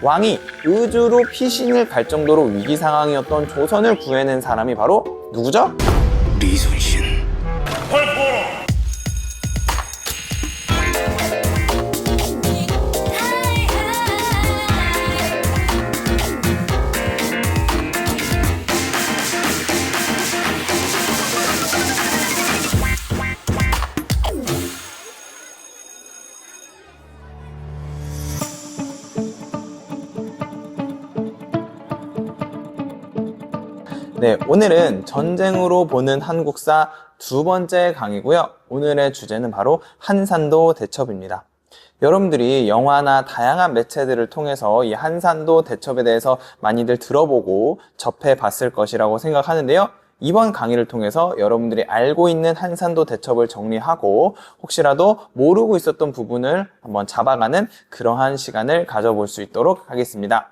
왕이 의주로 피신을 갈 정도로 위기 상황이었던 조선을 구해낸 사람이 바로 누구죠? 리순신. 네, 오늘은 전쟁으로 보는 한국사 두 번째 강의고요. 오늘의 주제는 바로 한산도 대첩입니다. 여러분들이 영화나 다양한 매체들을 통해서 이 한산도 대첩에 대해서 많이들 들어보고 접해봤을 것이라고 생각하는데요. 이번 강의를 통해서 여러분들이 알고 있는 한산도 대첩을 정리하고 혹시라도 모르고 있었던 부분을 한번 잡아가는 그러한 시간을 가져볼 수 있도록 하겠습니다.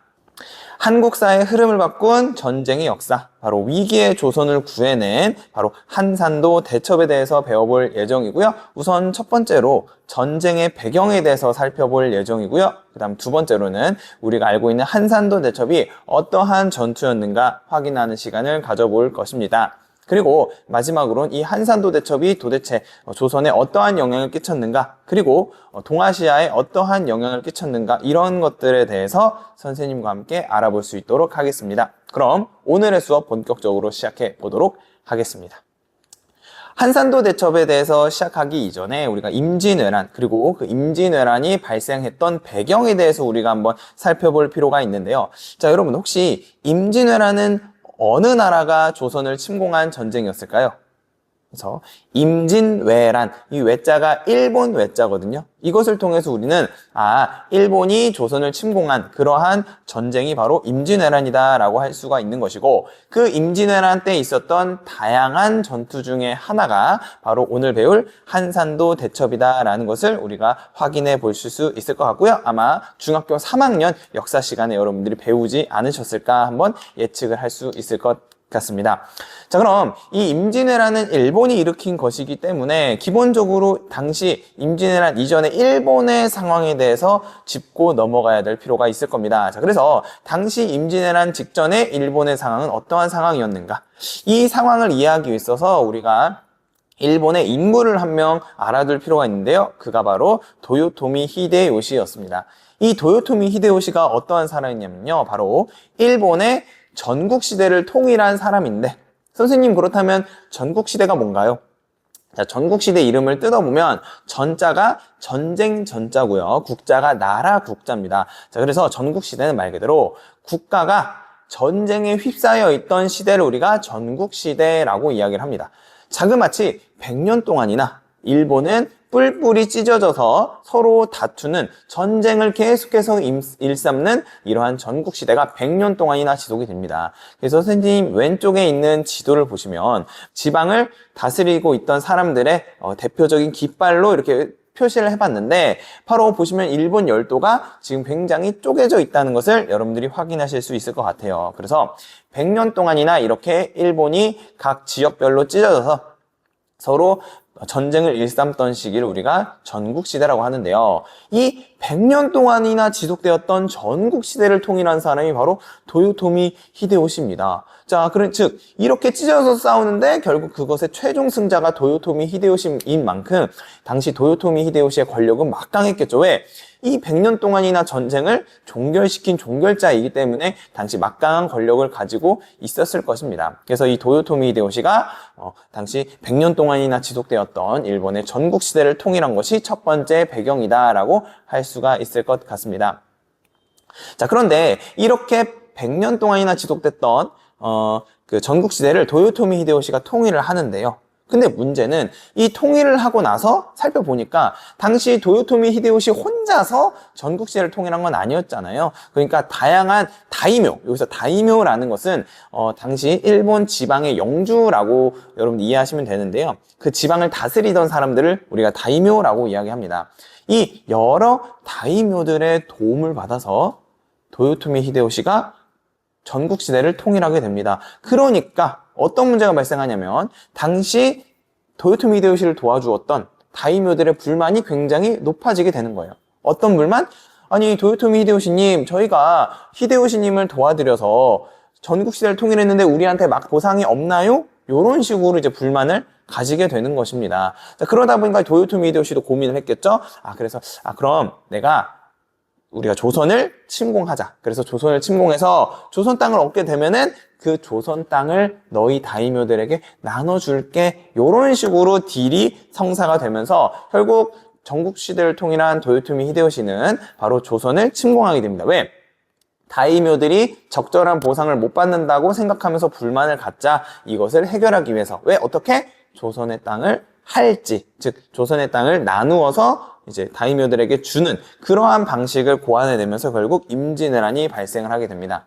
한국사의 흐름을 바꾼 전쟁의 역사, 바로 위기의 조선을 구해낸 바로 한산도 대첩에 대해서 배워볼 예정이고요. 우선 첫 번째로 전쟁의 배경에 대해서 살펴볼 예정이고요. 그 다음 두 번째로는 우리가 알고 있는 한산도 대첩이 어떠한 전투였는가 확인하는 시간을 가져볼 것입니다. 그리고 마지막으로는 이 한산도 대첩이 도대체 조선에 어떠한 영향을 끼쳤는가, 그리고 동아시아에 어떠한 영향을 끼쳤는가, 이런 것들에 대해서 선생님과 함께 알아볼 수 있도록 하겠습니다. 그럼 오늘의 수업 본격적으로 시작해 보도록 하겠습니다. 한산도 대첩에 대해서 시작하기 이전에 우리가 임진왜란, 그리고 그 임진왜란이 발생했던 배경에 대해서 우리가 한번 살펴볼 필요가 있는데요. 자, 여러분 혹시 임진왜란은 어느 나라가 조선을 침공한 전쟁이었을까요? 그래서 임진왜란, 이 외자가 일본 외자거든요. 이것을 통해서 우리는 일본이 조선을 침공한 그러한 전쟁이 바로 임진왜란이다 라고 할 수가 있는 것이고, 그 임진왜란 때 있었던 다양한 전투 중에 하나가 바로 오늘 배울 한산도 대첩이다 라는 것을 우리가 확인해 보실 수 있을 것 같고요. 아마 중학교 3학년 역사 시간에 여러분들이 배우지 않으셨을까 한번 예측을 할 수 있을 것 같습니다. 자, 그럼 이 임진왜란은 일본이 일으킨 것이기 때문에 기본적으로 당시 임진왜란 이전의 일본의 상황에 대해서 짚고 넘어가야 될 필요가 있을 겁니다. 자, 그래서 당시 임진왜란 직전의 일본의 상황은 어떠한 상황이었는가? 이 상황을 이해하기 위해 있어서 우리가 일본의 인물을 한 명 알아둘 필요가 있는데요. 그가 바로 도요토미 히데요시였습니다. 이 도요토미 히데요시가 어떠한 사람이냐면요. 바로 일본의 전국시대를 통일한 사람인데, 선생님 그렇다면 전국시대가 뭔가요? 자, 전국시대 이름을 뜯어보면 전자가 전쟁 전자고요. 국자가 나라 국자입니다. 자, 그래서 전국시대는 말 그대로 국가가 전쟁에 휩싸여 있던 시대를 우리가 전국시대라고 이야기를 합니다. 자그마치 100년 동안이나 일본은 뿔뿔이 찢어져서 서로 다투는 전쟁을 계속해서 일삼는 이러한 전국시대가 100년 동안이나 지속이 됩니다. 그래서 선생님 왼쪽에 있는 지도를 보시면 지방을 다스리고 있던 사람들의 대표적인 깃발로 이렇게 표시를 해봤는데, 바로 보시면 일본 열도가 지금 굉장히 쪼개져 있다는 것을 여러분들이 확인하실 수 있을 것 같아요. 그래서 100년 동안이나 이렇게 일본이 각 지역별로 찢어져서 서로 전쟁을 일삼던 시기를 우리가 전국시대라고 하는데요. 이 100년 동안이나 지속되었던 전국시대를 통일한 사람이 바로 도요토미 히데요시입니다. 자, 즉 이렇게 찢어져서 싸우는데 결국 그것의 최종 승자가 도요토미 히데요시인 만큼 당시 도요토미 히데요시의 권력은 막강했겠죠. 왜? 이 100년 동안이나 전쟁을 종결시킨 종결자이기 때문에 당시 막강한 권력을 가지고 있었을 것입니다. 그래서 이 도요토미 히데요시가 당시 100년 동안이나 지속되었던 일본의 전국시대를 통일한 것이 첫 번째 배경이다라고 할 수가 있을 것 같습니다. 자, 그런데 이렇게 100년 동안이나 지속됐던 그 전국시대를 도요토미 히데요시가 통일을 하는데요. 근데 문제는 이 통일을 하고 나서 살펴보니까 당시 도요토미 히데요시 혼자서 전국시대를 통일한 건 아니었잖아요. 그러니까 다양한 다이묘, 여기서 다이묘라는 것은 당시 일본 지방의 영주라고 여러분 이해하시면 되는데요. 그 지방을 다스리던 사람들을 우리가 다이묘라고 이야기합니다. 이 여러 다이묘들의 도움을 받아서 도요토미 히데요시가 전국시대를 통일하게 됩니다. 그러니까 어떤 문제가 발생하냐면 당시 도요토미 히데요시를 도와주었던 다이묘들의 불만이 굉장히 높아지게 되는 거예요. 어떤 불만? 아니 도요토미 히데요시님, 저희가 히데요시님을 도와드려서 전국시대를 통일했는데 우리한테 막 보상이 없나요? 이런 식으로 이제 불만을 가지게 되는 것입니다. 자, 그러다 보니까 도요토미 히데요시도 고민을 했겠죠. 그래서 그럼 우리가 조선을 침공하자. 그래서 조선을 침공해서 조선 땅을 얻게 되면은 그 조선 땅을 너희 다이묘들에게 나눠줄게. 이런 식으로 딜이 성사가 되면서 결국 전국시대를 통일한 도요토미 히데요시는 바로 조선을 침공하게 됩니다. 왜? 다이묘들이 적절한 보상을 못 받는다고 생각하면서 불만을 갖자 이것을 해결하기 위해서 왜? 어떻게? 조선의 땅을 할지, 즉 조선의 땅을 나누어서 이제 다이묘들에게 주는 그러한 방식을 고안해내면서 결국 임진왜란이 발생을 하게 됩니다.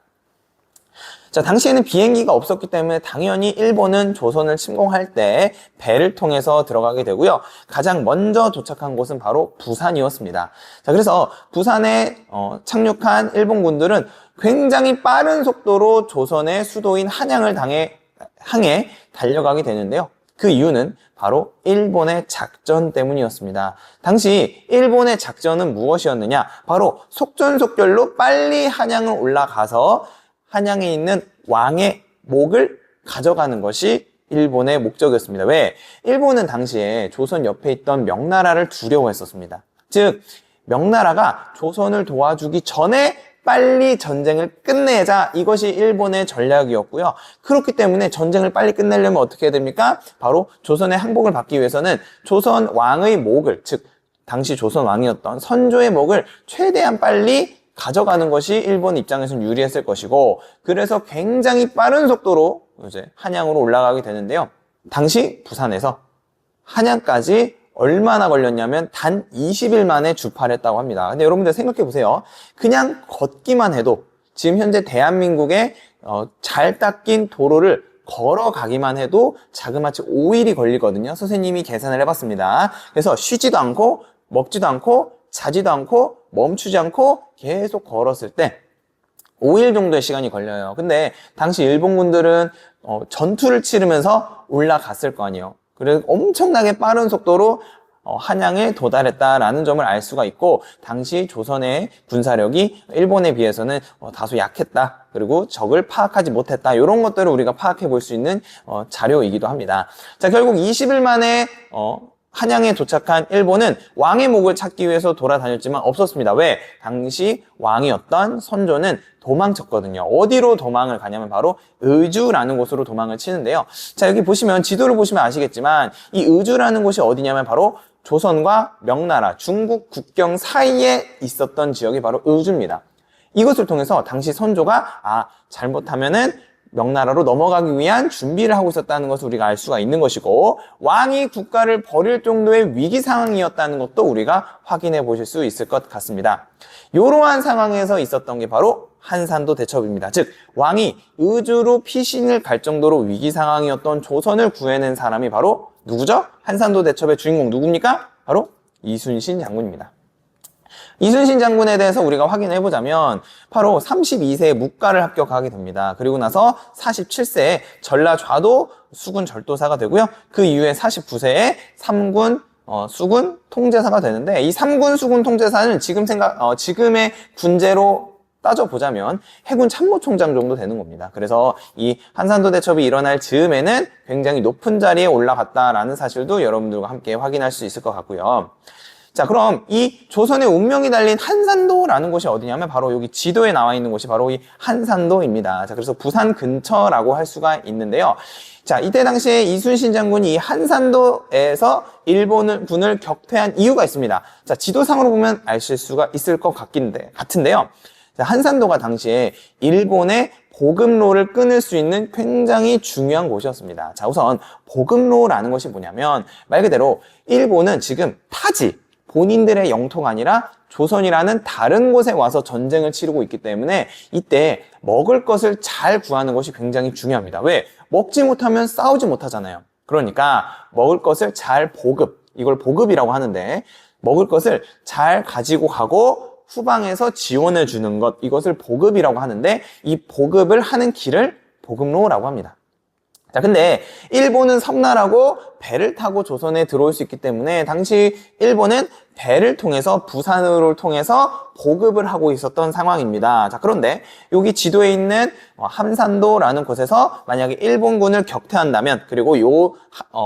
자, 당시에는 비행기가 없었기 때문에 당연히 일본은 조선을 침공할 때 배를 통해서 들어가게 되고요. 가장 먼저 도착한 곳은 바로 부산이었습니다. 자, 그래서 부산에 착륙한 일본군들은 굉장히 빠른 속도로 조선의 수도인 한양을 향해 달려가게 되는데요. 그 이유는 바로 일본의 작전 때문이었습니다. 당시 일본의 작전은 무엇이었느냐? 바로 속전속결로 빨리 한양을 올라가서 한양에 있는 왕의 목을 가져가는 것이 일본의 목적이었습니다. 왜? 일본은 당시에 조선 옆에 있던 명나라를 두려워했었습니다. 즉, 명나라가 조선을 도와주기 전에 빨리 전쟁을 끝내자, 이것이 일본의 전략이었고요. 그렇기 때문에 전쟁을 빨리 끝내려면 어떻게 해야 됩니까? 바로 조선의 항복을 받기 위해서는 조선 왕의 목을, 즉 당시 조선 왕이었던 선조의 목을 최대한 빨리 가져가는 것이 일본 입장에서는 유리했을 것이고, 그래서 굉장히 빠른 속도로 이제 한양으로 올라가게 되는데요. 당시 부산에서 한양까지 얼마나 걸렸냐면 단 20일 만에 주팔했다고 합니다. 근데 여러분들 생각해 보세요. 그냥 걷기만 해도 지금 현재 대한민국의 잘 닦인 도로를 걸어가기만 해도 자그마치 5일이 걸리거든요. 선생님이 계산을 해봤습니다. 그래서 쉬지도 않고 먹지도 않고 자지도 않고 멈추지 않고 계속 걸었을 때 5일 정도의 시간이 걸려요. 근데 당시 일본군들은 전투를 치르면서 올라갔을 거 아니에요. 그래서 엄청나게 빠른 속도로 한양에 도달했다라는 점을 알 수가 있고, 당시 조선의 군사력이 일본에 비해서는 다소 약했다, 그리고 적을 파악하지 못했다, 이런 것들을 우리가 파악해 볼 수 있는 자료이기도 합니다. 자, 결국 20일 만에 한양에 도착한 일본은 왕의 목을 찾기 위해서 돌아다녔지만 없었습니다. 왜? 당시 왕이었던 선조는 도망쳤거든요. 어디로 도망을 가냐면 바로 의주라는 곳으로 도망을 치는데요. 자, 여기 보시면 지도를 보시면 아시겠지만 이 의주라는 곳이 어디냐면 바로 조선과 명나라, 중국 국경 사이에 있었던 지역이 바로 의주입니다. 이것을 통해서 당시 선조가 잘못하면은 명나라로 넘어가기 위한 준비를 하고 있었다는 것을 우리가 알 수가 있는 것이고, 왕이 국가를 버릴 정도의 위기 상황이었다는 것도 우리가 확인해 보실 수 있을 것 같습니다. 이러한 상황에서 있었던 게 바로 한산도 대첩입니다. 즉, 왕이 의주로 피신을 갈 정도로 위기 상황이었던 조선을 구해낸 사람이 바로 누구죠? 한산도 대첩의 주인공 누굽니까? 바로 이순신 장군입니다. 이순신 장군에 대해서 우리가 확인해 보자면 바로 32세에 묵가를 합격하게 됩니다. 그리고 나서 47세에 전라좌도 수군 절도사가 되고요. 그 이후에 49세에 3군 수군 통제사가 되는데, 이 3군 수군 통제사는 지금의 군제로 따져보자면 해군 참모총장 정도 되는 겁니다. 그래서 이 한산도 대첩이 일어날 즈음에는 굉장히 높은 자리에 올라갔다라는 사실도 여러분들과 함께 확인할 수 있을 것 같고요. 자, 그럼 이 조선의 운명이 달린 한산도라는 곳이 어디냐면 바로 여기 지도에 나와 있는 곳이 바로 이 한산도입니다. 자, 그래서 부산 근처라고 할 수가 있는데요. 자, 이때 당시에 이순신 장군이 이 한산도에서 일본군을 격퇴한 이유가 있습니다. 자, 지도상으로 보면 아실 수가 있을 것 같은데요. 자, 한산도가 당시에 일본의 보급로를 끊을 수 있는 굉장히 중요한 곳이었습니다. 자, 우선 보급로라는 것이 뭐냐면 말 그대로 일본은 지금 타지, 본인들의 영토가 아니라 조선이라는 다른 곳에 와서 전쟁을 치르고 있기 때문에 이때 먹을 것을 잘 구하는 것이 굉장히 중요합니다. 왜? 먹지 못하면 싸우지 못하잖아요. 그러니까 먹을 것을 잘 이걸 보급이라고 하는데, 먹을 것을 잘 가지고 가고 후방에서 지원해 주는 것, 이것을 보급이라고 하는데, 이 보급을 하는 길을 보급로라고 합니다. 자, 근데 일본은 섬나라고 배를 타고 조선에 들어올 수 있기 때문에 당시 일본은 배를 통해서 부산으로 통해서 보급을 하고 있었던 상황입니다. 자, 그런데 여기 지도에 있는 함산도라는 곳에서 만약에 일본군을 격퇴한다면, 그리고 요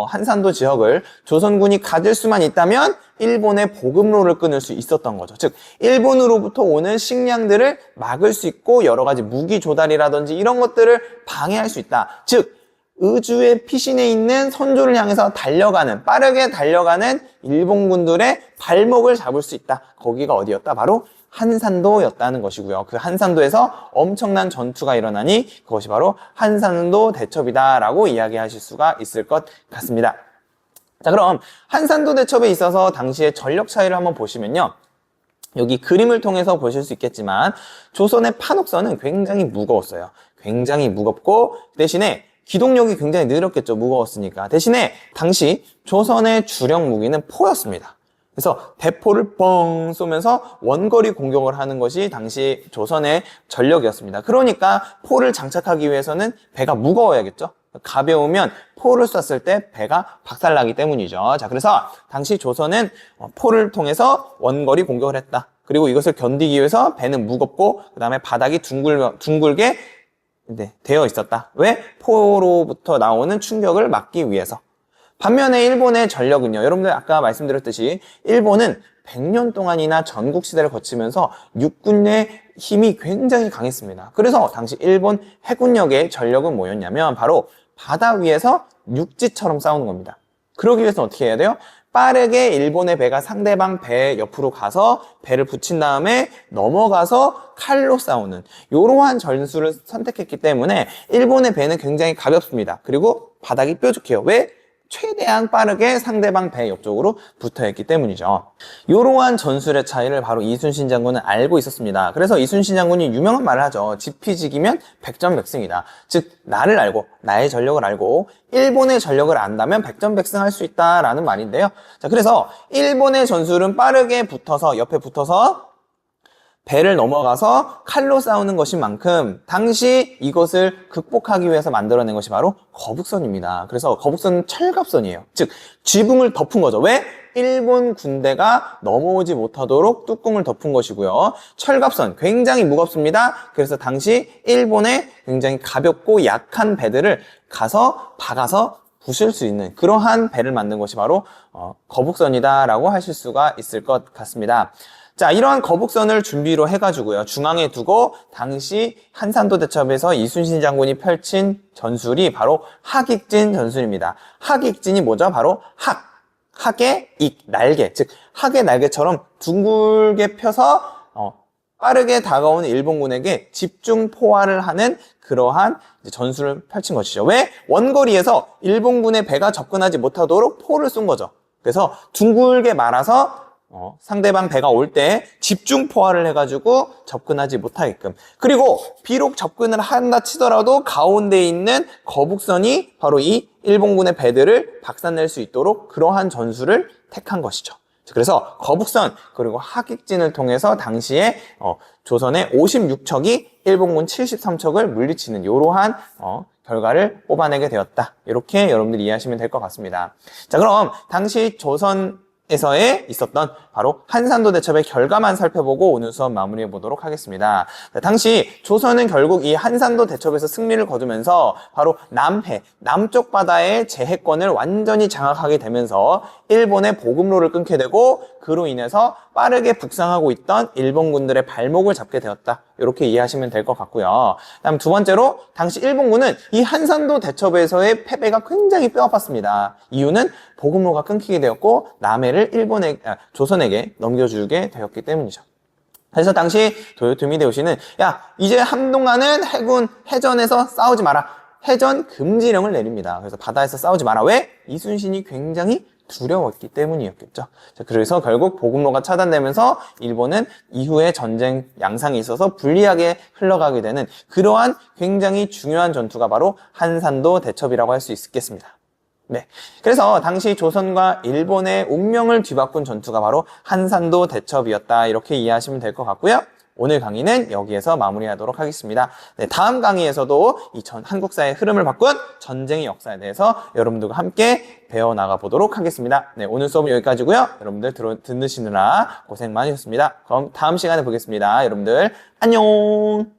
한산도 지역을 조선군이 가질 수만 있다면 일본의 보급로를 끊을 수 있었던 거죠. 즉, 일본으로부터 오는 식량들을 막을 수 있고 여러 가지 무기 조달이라든지 이런 것들을 방해할 수 있다. 즉, 의주의 피신에 있는 선조를 향해서 빠르게 달려가는 일본군들의 발목을 잡을 수 있다. 거기가 어디였다? 바로 한산도였다는 것이고요. 그 한산도에서 엄청난 전투가 일어나니 그것이 바로 한산도 대첩이다라고 이야기하실 수가 있을 것 같습니다. 자, 그럼 한산도 대첩에 있어서 당시의 전력 차이를 한번 보시면요. 여기 그림을 통해서 보실 수 있겠지만 조선의 판옥선은 굉장히 무거웠어요. 굉장히 무겁고 대신에 기동력이 굉장히 느렸겠죠. 무거웠으니까. 대신에 당시 조선의 주력 무기는 포였습니다. 그래서 대포를 뻥 쏘면서 원거리 공격을 하는 것이 당시 조선의 전력이었습니다. 그러니까 포를 장착하기 위해서는 배가 무거워야겠죠. 가벼우면 포를 쐈을 때 배가 박살나기 때문이죠. 자, 그래서 당시 조선은 포를 통해서 원거리 공격을 했다. 그리고 이것을 견디기 위해서 배는 무겁고 그 다음에 바닥이 둥글게 되어 있었다. 왜? 포로부터 나오는 충격을 막기 위해서. 반면에 일본의 전력은요. 여러분들 아까 말씀드렸듯이 일본은 100년 동안이나 전국시대를 거치면서 육군의 힘이 굉장히 강했습니다. 그래서 당시 일본 해군력의 전력은 뭐였냐면 바로 바다 위에서 육지처럼 싸우는 겁니다. 그러기 위해서는 어떻게 해야 돼요? 빠르게 일본의 배가 상대방 배 옆으로 가서 배를 붙인 다음에 넘어가서 칼로 싸우는 이러한 전술을 선택했기 때문에 일본의 배는 굉장히 가볍습니다. 그리고 바닥이 뾰족해요. 왜? 최대한 빠르게 상대방 배 옆쪽으로 붙어있기 때문이죠. 이러한 전술의 차이를 바로 이순신 장군은 알고 있었습니다. 그래서 이순신 장군이 유명한 말을 하죠. 지피지기면 백전백승이다. 즉 나를 알고 나의 전력을 알고 일본의 전력을 안다면 백전백승할 수 있다라는 말인데요. 자, 그래서 일본의 전술은 빠르게 붙어서 옆에 붙어서 배를 넘어가서 칼로 싸우는 것인 만큼 당시 이것을 극복하기 위해서 만들어낸 것이 바로 거북선입니다. 그래서 거북선은 철갑선이에요. 즉 지붕을 덮은 거죠. 왜? 일본 군대가 넘어오지 못하도록 뚜껑을 덮은 것이고요. 철갑선 굉장히 무겁습니다. 그래서 당시 일본의 굉장히 가볍고 약한 배들을 가서 박아서 부술 수 있는 그러한 배를 만든 것이 바로 거북선이다라고 하실 수가 있을 것 같습니다. 자, 이러한 거북선을 준비로 해가지고요. 중앙에 두고 당시 한산도 대첩에서 이순신 장군이 펼친 전술이 바로 학익진 전술입니다. 학익진이 뭐죠? 바로 학의 익, 날개. 즉, 학의 날개처럼 둥글게 펴서 빠르게 다가오는 일본군에게 집중 포화를 하는 그러한 전술을 펼친 것이죠. 왜? 원거리에서 일본군의 배가 접근하지 못하도록 포를 쏜 거죠. 그래서 둥글게 말아서 상대방 배가 올 때 집중 포화를 해가지고 접근하지 못하게끔. 그리고 비록 접근을 한다 치더라도 가운데 있는 거북선이 바로 이 일본군의 배들을 박살낼 수 있도록 그러한 전술을 택한 것이죠. 그래서 거북선 그리고 학익진을 통해서 당시에 조선의 56척이 일본군 73척을 물리치는 이러한 결과를 뽑아내게 되었다. 이렇게 여러분들이 이해하시면 될 것 같습니다. 자, 그럼 당시 조선에서의 있었던 바로 한산도 대첩의 결과만 살펴보고 오늘 수업 마무리해 보도록 하겠습니다. 당시 조선은 결국 이 한산도 대첩에서 승리를 거두면서 바로 남해, 남쪽 바다의 제해권을 완전히 장악하게 되면서 일본의 보급로를 끊게 되고 그로 인해서 빠르게 북상하고 있던 일본군들의 발목을 잡게 되었다. 이렇게 이해하시면 될 것 같고요. 다음 두 번째로 당시 일본군은 이 한산도 대첩에서의 패배가 굉장히 뼈아팠습니다. 이유는 보급로가 끊기게 되었고 남해를 조선에게 넘겨주게 되었기 때문이죠. 그래서 당시 도요토미 히데요시는 이제 한동안은 해전에서 싸우지 마라. 해전 금지령을 내립니다. 그래서 바다에서 싸우지 마라. 왜? 이순신이 굉장히 두려웠기 때문이었겠죠. 자, 그래서 결국 보급로가 차단되면서 일본은 이후에 전쟁 양상이 있어서 불리하게 흘러가게 되는 그러한 굉장히 중요한 전투가 바로 한산도 대첩이라고 할 수 있겠습니다. 네. 그래서 당시 조선과 일본의 운명을 뒤바꾼 전투가 바로 한산도 대첩이었다. 이렇게 이해하시면 될 것 같고요. 오늘 강의는 여기에서 마무리하도록 하겠습니다. 네, 다음 강의에서도 이 한국사의 흐름을 바꾼 전쟁의 역사에 대해서 여러분들과 함께 배워나가 보도록 하겠습니다. 네, 오늘 수업은 여기까지고요. 여러분들 듣으시느라 고생 많으셨습니다. 그럼 다음 시간에 보겠습니다. 여러분들 안녕!